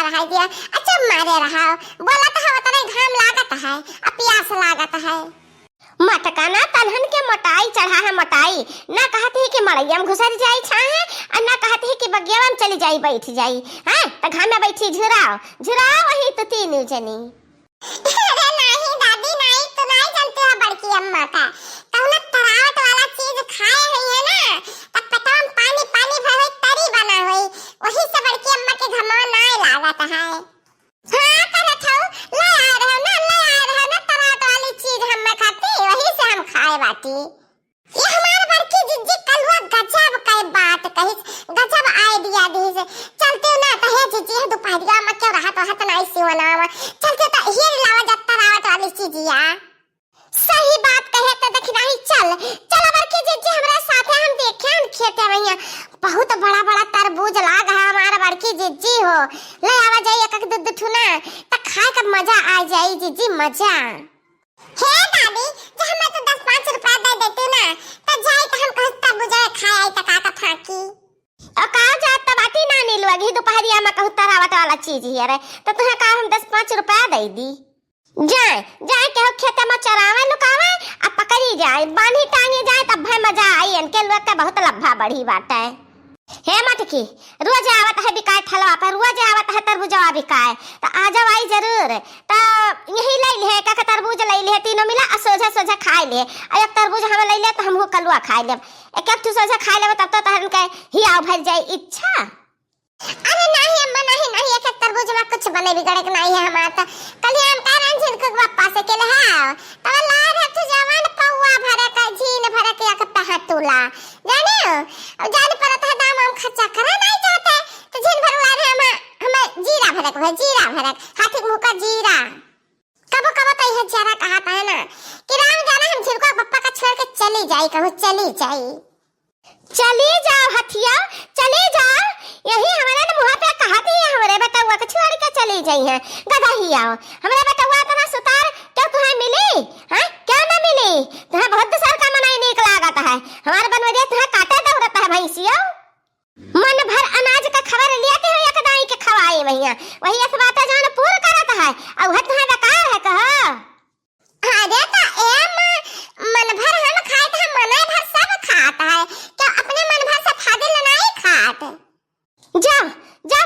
रहा दिया अच्छा मारे रहा बोला तो हवा तने घाम लागत है प्यास लागत है मटका ना तलहन के मोटाई चढ़ा है मोटाई ना कहते है कि मड़ैया में घुसर जाई छाहे और ना कहते है कि बगियावा में चली जाई बैठ जाई हैं त घाम में बैठी झुराओ झुराओ वही तो तीन जनी। अरे नहीं दादी नहीं तो नहीं जानते हो बड़की अम्मा का कौन तरावट वाला चीज खाए हुई है ना तब पता हम पानी पानी भर तरी बना हुई वही से बड़की अम्मा के घमवा नहीं लागत है। हां करत हो ले आ रहे ना तरावट वाली चीज हम खाती वही से हम खाए बाटी। ये हमारे बड़की जिज्जी कलवा गजब के बात कही गजब आइडिया दी से चलते हो ना तो हे जिज्जी दोपहरिया में क्यों रहा तो हत नहीं सिवना चलते तो ये लावा जत्ता रावत वाली चीजिया सही बात कहे तो देख नहीं चल चल बड़की जिज्जी हमरा साथे हम देखे हम खेते भैया बहुत बड़ा बड़ा तरबूज लाग है हमारा बड़की जिज्जी हो ले आवा जाइए एक दूध ठुना त खाए का मजा आ जाई जिज्जी मजा। हे दादी जो हमें तो 10-5 रुपया दे देती ना तो जाए तो हम कहीं तरबूज खाए आई तक का फाकी और कहा जात तो बाटी ना नीलू अगी दोपहरिया में कहू तरावट वाला चीज ही रे तो तुम्हें कहा हम 10-5 रुपया दे दी जाए जाए के खेत में चरावे लुकावे आ पकड़ी जाए बांधी टांगे जाए तब भाई मजा आई इनके लोग के बहुत लब्भा बढ़ी बात है। हे मटकी रोज आवत है बिकाय ठलवा पर रोज आवत है तरबूजवा बिकाय तो आ जाओ आई जरूर तो यही ले ले का तरबूज ले ले तीनों मिला सोझा सोझा खाए ले एक तरबूज हम ले ले तो हमहु कलवा खाए ले एक एक सोझा खाए ले तब तो तहन के ही आव भर जाए इच्छा। अरे नहीं अम्मा नहीं एक तरबूज में कुछ बने बिगड़े नहीं है हमारा तो कल हम कारण झिन को पापा से के ले हां तो लार है तू जवान पौवा भरे का झीन भरे के एक पहतुला जाने अब जान पर था दाम हम खर्चा करा नहीं चाहते तो झीन भर लार है हमें जीरा भरे हाथी मुंह का जीरा कब कब तो यह जरा कहता है ना कि राम जाना हम झिन को पप्पा का छोड़ के चली जाई कहूं चली जाओ हथिया चले जाओ यही हमारे ने मुंह पे कहती है हमारे बतावा के छोड़ के चली जाई है गधा ही आओ हमारे बतावा तना सुतार क्या तुम्हें मिली हैं क्या ना मिली तुम्हें बहुत साल का मनाई निक लागत है हमारे बनवरिया तुम्हें काटे दौड़ता है भैंसियो मन भर अनाज का खबर लेते हो एक दाई के खवाए भैया वही इस बात जान पूरा करत है और वह तुम्हें बेकार है कहा अरे तो मन भर हम खाए तो हम मन भर सब खाता है क्या अपने मन भर से फादिल नहीं खाते जाओ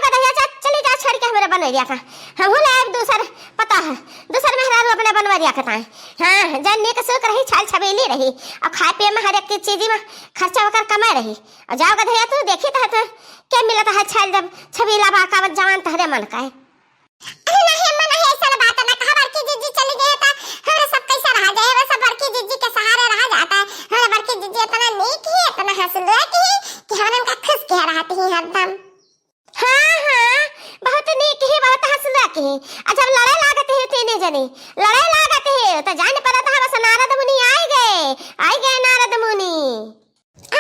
गधैया चली जा छोड़ के हमारे बनवरिया का हम हो ले दूसर पता है दूसर मेहरारू अपने बनवरिया का ताए हां जानने के सुख रही छाल छबेली रही और खाए पिए में हर एक चीज में खर्चा होकर कमाए रही और जाओ गधैया तू देखी तो क्या मिलता है छाल जब छबीला बाका जवान तहरे मन का है। नहीं अम्मा नहीं ऐसा बात ना कहा बड़की जिज्जी चली गई था हमारा सब कैसा रह जाए वो सब बड़की जिज्जी के सहारे रह जाता है हमारा बड़की जिज्जी इतना नेक है इतना हंसलुआ है कि हम उनका खुश कह रहती है हरदम। हां बहुत नेक है बहुत हंसलुआ है जब लड़ाई लागत है तीनों जने लड़ाई लागत है तो जान पड़ा था बस नारद मुनि आए गए नारद मुनि।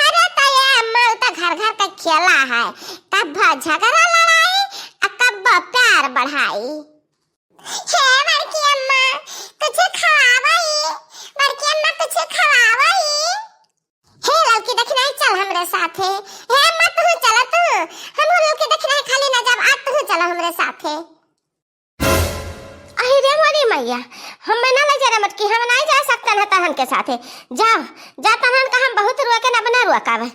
अरे तो ये अम्मा तो घर का खेला है कब झगड़ा लड़ाई कब प्यार बढ़ाई। हे बड़की अम्मा कुछ खवावई बड़की अम्मा कुछ खवावई हे लड़की देखना चल हमरे साथे हे अम्मा तू चल तू हम लड़की देखना खाली ना जब आज तू चल हमरे साथे। अरे मोरी मैया हम ना ले जरा मत कि हम नहीं जा सकते ना तहन के साथे जाओ जा तहन का हम बहुत रुआ के ना बना रुआ कावे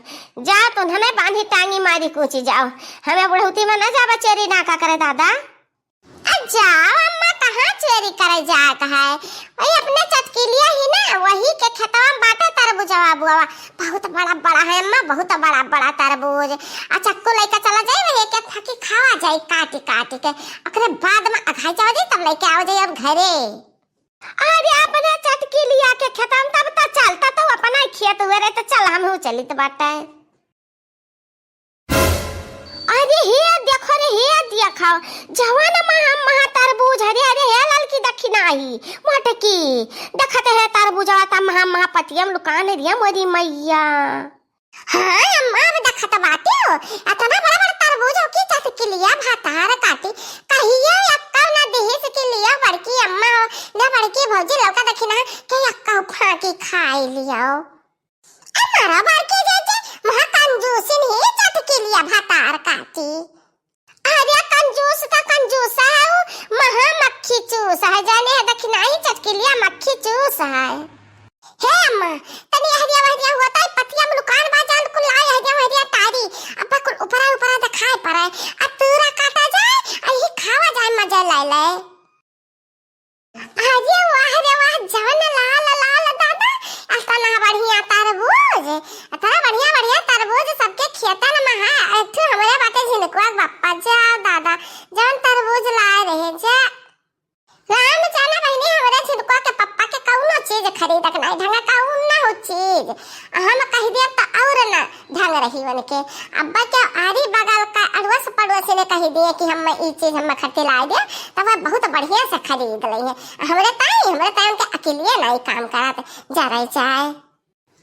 जा तो हमें बांधी टांगी मारी कूची जाओ हमें बुढ़ौती में ना जावा चोरी ना का करे दादा जाओ अम्मा कहाँ चोरी करे जात है वही अपने चटकी लिया ही ना वही के खेतवा में बाटा तरबूजवा बुआ बहुत बड़ा है अम्मा बहुत बड़ा तरबूज चक्कू लेके चला जाए वही के फाकी खावा जाए काटी के ओकरे बाद में अघाई जाओ जी तब लेके आओ जाए अब घरे। अरे अपने चटकी लिया के खेतवा में तब तो चलता तो अपना खेत हुए रहे तो चल हम चली तो बाटा है। अरे हे देखो रे हे देखो जवान महा तरबूज अरे हे ललकी दखी नाही मोटकी देखते है तरबूजवा ता महा पतियम दुकान रिया मोरी मैया। हां अम्मा अब देखत बाटे हो इतना बड़ा तरबूज हो की चाट के लिया भातार काटी कहियो अक्का ना देहे से के लिया बड़की अम्मा ना बड़की भौजी लौका देखी ना के अक्का फाकी खाई लिया हमारा बड़की जे महा कंजूसी नहीं चाट के लिया भातार काटी। अरे कंजूस का कंजूस है वो, महा मक्खी चूस है, जाने है दखनाई चटकी लिया मक्खी चूस है। हे अम्मा तनी हरिया हरिया हुआ ताई पतिया मुलुकान बाजान को लाए हरिया हरिया तारी अब्बा को ऊपरा ऊपरा दिखाए पड़े आ तूरा काटा जाए आ ही खावा जाए मजा ले ले हरिया वाह जवन लाल लाल दादा अतना बढ़िया तरबूज अतना बढ़िया बढ़िया तरबूज सबके खेतन में है तू हमरे बाटे झिनकुआ बाप्पा जा दादा जवन तरबूज लाए रहे जा राम जाना बहनी हमरे छिड़को के पप्पा के कौनो चीज खरीदक नहीं ढंगा कौन ना हो चीज हम कह दिया तो और ना ढंग रही वन के अब्बा के आरी बगल का अड़ोस पड़ोसी ने कह दिया कि हम ई चीज हम खरीद ला दे तब वह बहुत बढ़िया से खरीद ली है हमरे ताई के अकेले नहीं काम करत जा रही चाहे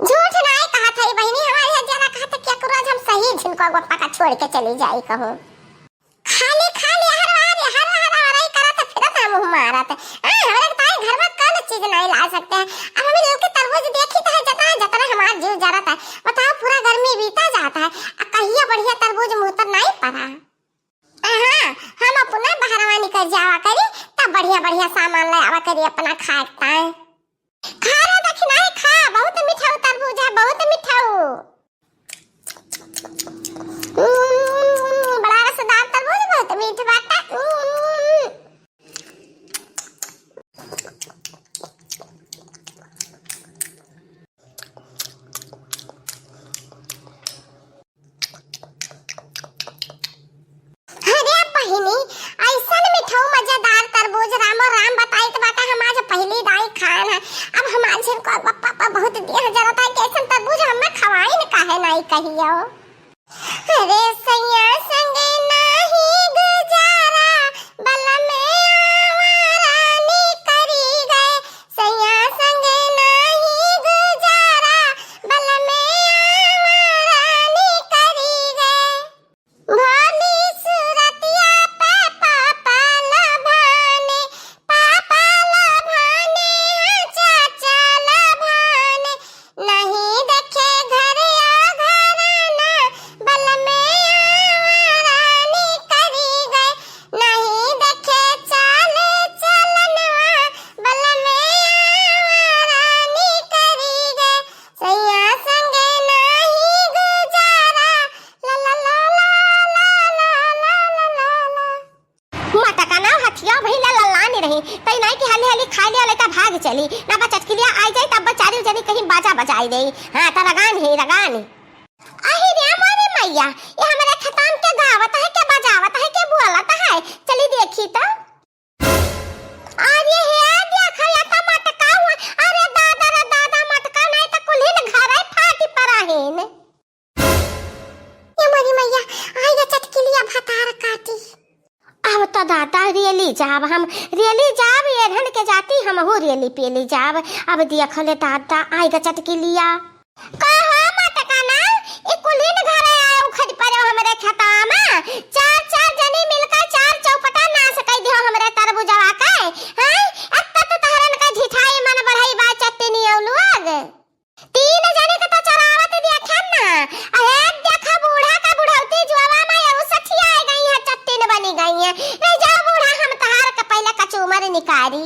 झूठ नहीं कहा था बहनी हमारे जरा कहा था क्या करो हम सही छिड़को गोप्पा का छोड़ के चली जाई कहूं खाली खाली हर मारा था हमारे ताई घर में कौन चीज नहीं ला सकते हैं अब हमें लोग के तरबूज देखी तो है जतना जतना हमारा जीव जा रहा था बताओ पूरा गर्मी बीता जाता है कहिया बढ़िया तरबूज मुंह पर नहीं पड़ा हां हम अपना बाहरवा निकल जावा करी तब बढ़िया बढ़िया सामान ले आवा करी अपना खाता है खा रे दखना खा बहुत मीठा तरबूज है बहुत मीठा बड़ा रसदार तरबूज बहुत मीठा बाटा कहियो अरे सैया संगे नाही गुजारा बल में आवारानी करी गए सैया संगे नहीं गुजारा बल में आवारानी करी गए भोली सूरतिया पे पापा लभाने चाचा लभाने नहीं देखे घर चली ना बचत के लिए आ जाए तब चारी जनी कहीं बाजा बजाई दे हां त लगान अहि रे मारे मैया ये हमारे खतान के गावत है के बजावत है के बुआलत है चली देखी तो अरे हे देखा या त मटका हुआ अरे दादा मटका नहीं त कुल्हिन घरे फाटी पराहीन ये मारी मैया आइगा चटकिलिया भतार काटी अब तो दादा रियली जाब हम रियली जाब एहन के जाती हम हो रियली पेली जाब अब दिया खले दादा आएगा चटकी लिया कहा मटका ना ए कुलीन घरे आए उखड़ पड़े हमरे खेता में चार जनी मिलकर चार चौपटा ना सकै दियो हमरे तरबूजवा के हैं अब तो तहरन का झिठाई मन बढ़ाई बा चटनी औलुआग तीन जने के तो चरावत दिया खन्ना एक देखा बूढ़ा का बुढ़ौती जुआवा में और सठिया गई है चट्टी बनी गई है रे जा बूढ़ा हम तहार के पहले कचूमर निकारी